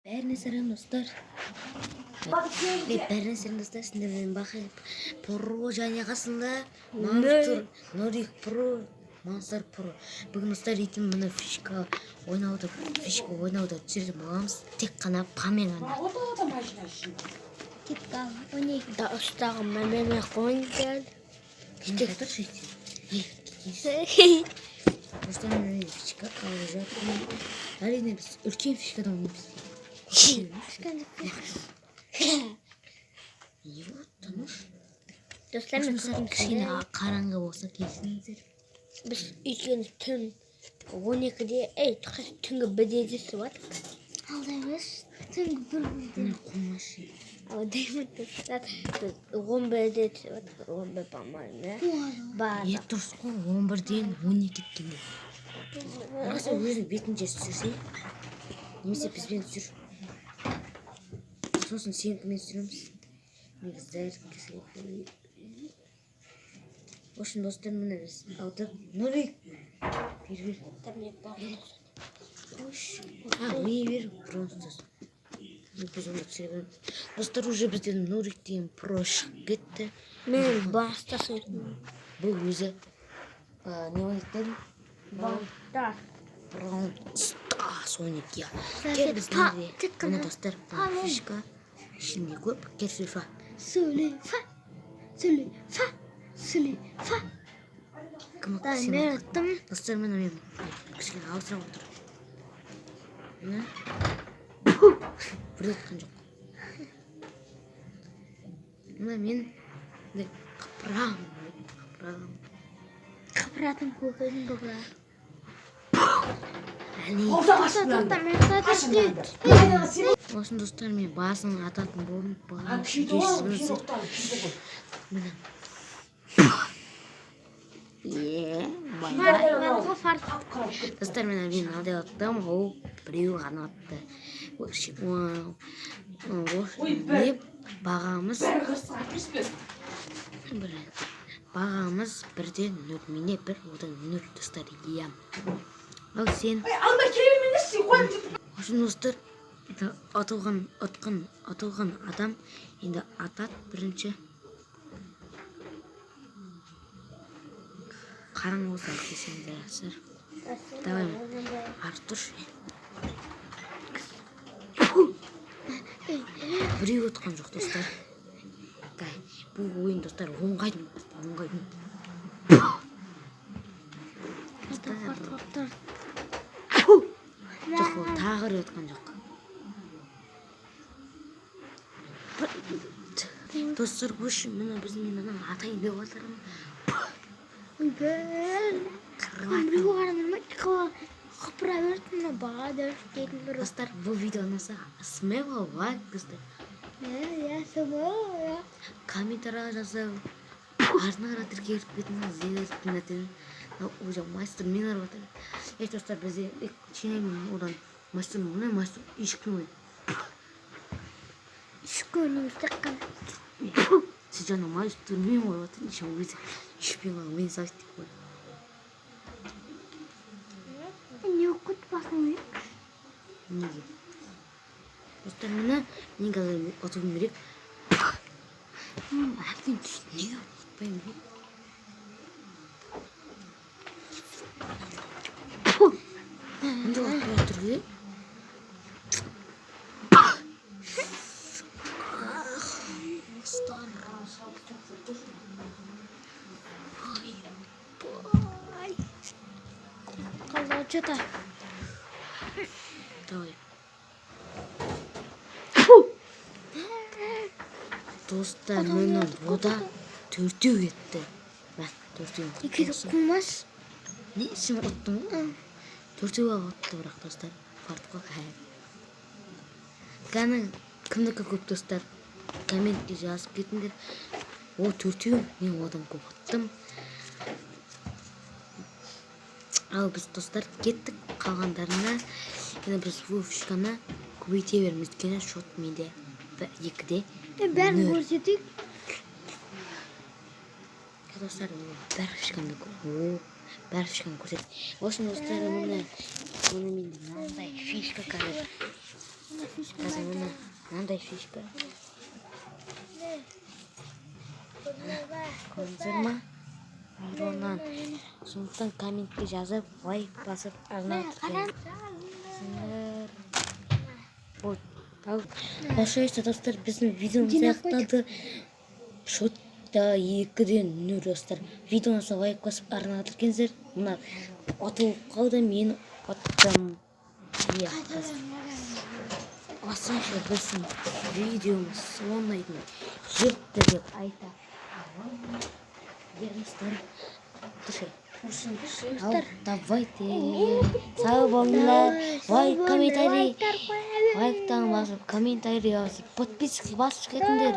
Бәріне сәлем достар. Бәріне сәлем достар. Сендерден бақылып Pro және қасында Monster Nordic Pro, Monster Pro. Бүгін достар итім мұны фишка ойнауды түсіріп боламыз. Тек қана памен ғана. Да ұстағы мәмеме қойыңдар. Кеште тұр шейті. Достар мен фишка алып жатырмын. Әрине біз үлкен фишкадан ойнаймыз. Таныш. Достар мен кішкене қараңғы болса келсеңіздер. Біз үйткені түн 12-де, түнгі 1-де түсіп жатыр. Алда емес, түнгі 1-де. Қомашы. Деймін достар, 11-де түсіп жатыр, 11 по-моему. Дұрыс қой, 11-ден 12 еткенде. Ағасы өзің бетінше түсірсе, немесе бізбен түсір. Сосын сенімен түсіреміз. Негіздер кесіліп. Ошын достар міне біз алдық. Нұрик! Бер. Мені бер, просто. Біз оны түсіріп. Достар уже бізден Нұрик деген Pro шығып кетті. Мен бастасын. Бұл өзі не ойнайтын? Браунстас ойнайды, я. Кел біздерде. Мұны достар фишка. Ішінде көп. Кел сүлфа. Сүлфа. Кім Да, мен аттым. Достар мен кішкене ауыстырап отыр. Міне. Бір отқан жоқ. Мына мен Қапыратым көкенің бұға. Осын достар мен басын ататын болдым. Бағын кешізіңіздер. Міне. Достар мен алдай аттым. Ол біреу ғана атты. Бағамыз бірден 0, мене 1, одан 0 достар. Ал сен Осын достар атылған адам енді атат бірінші. Қарың болса кесеңдер асыр. Давай Артуш. Біреу отқан жоқ достар. Бұл ойын достар оңғайдың. Жоқ, ол тағыр отқан жоқ. Достар, өші, мұны біздің менің атайын деп отырмын. Қапыра бердім, баға дөріп дейтін бір. Достар, бұл видео ұнаса, смело лайк достар. Комментария жазып, артына тіркеліп кетіңіз, уже мастер мен арып атыр. Достар, бізде ченемін одан мастер мұны, мастер ешкім ойын. Ешкі өніміз таққан. Сіз жаңа мастер мен ойып атыр, ешім өзі ешпен ғана мен сағыз деп қойды. Не оқыт басын өйік? Неге? Достар, мұны мен қазір отығым керек. Әбден түшін, неге отпайым бұл? Мұнда отпай отыр де? Қалда жата. Давай. Достар, менің ода 4-еу кетті. Екеді қумас. Не, сен оттың ғой? 4-еу отты бірақ достар. Фартқа қайып. Қаны кімдікі көп достар? Комментке жазып кетіңдер. О, 4-еу, мен одан көп оттым. Ал біз достар кеттік қалғандарына. Енді біз бұл фишканы көбейте берміз. Өйткені шот менде 2-де. Бәрін көрсетейік. Достар, бәрі фишканы көрсет. Осын достар, мұны менде мынандай фишка қазір. қазір мынандай фишка. Көрдіңіздер ма? Айроннан. Сондықтан комментке жазып, лайк басып, арна Вот. Осылайша достар, біздің видеомыз аяқталды. Шотта 2-ден 0 достар. Видеоңызға лайк басып, арна тіркеңіздер. Мына атылып қалды, мен аттым. Осылайша біздің видеомыз соңайдың жетті деп айта аламын. Достар, давайте сау болыңдар. Лайк, комментарий, лайктан басып, комментарий басып, подписка басып кетіңдер.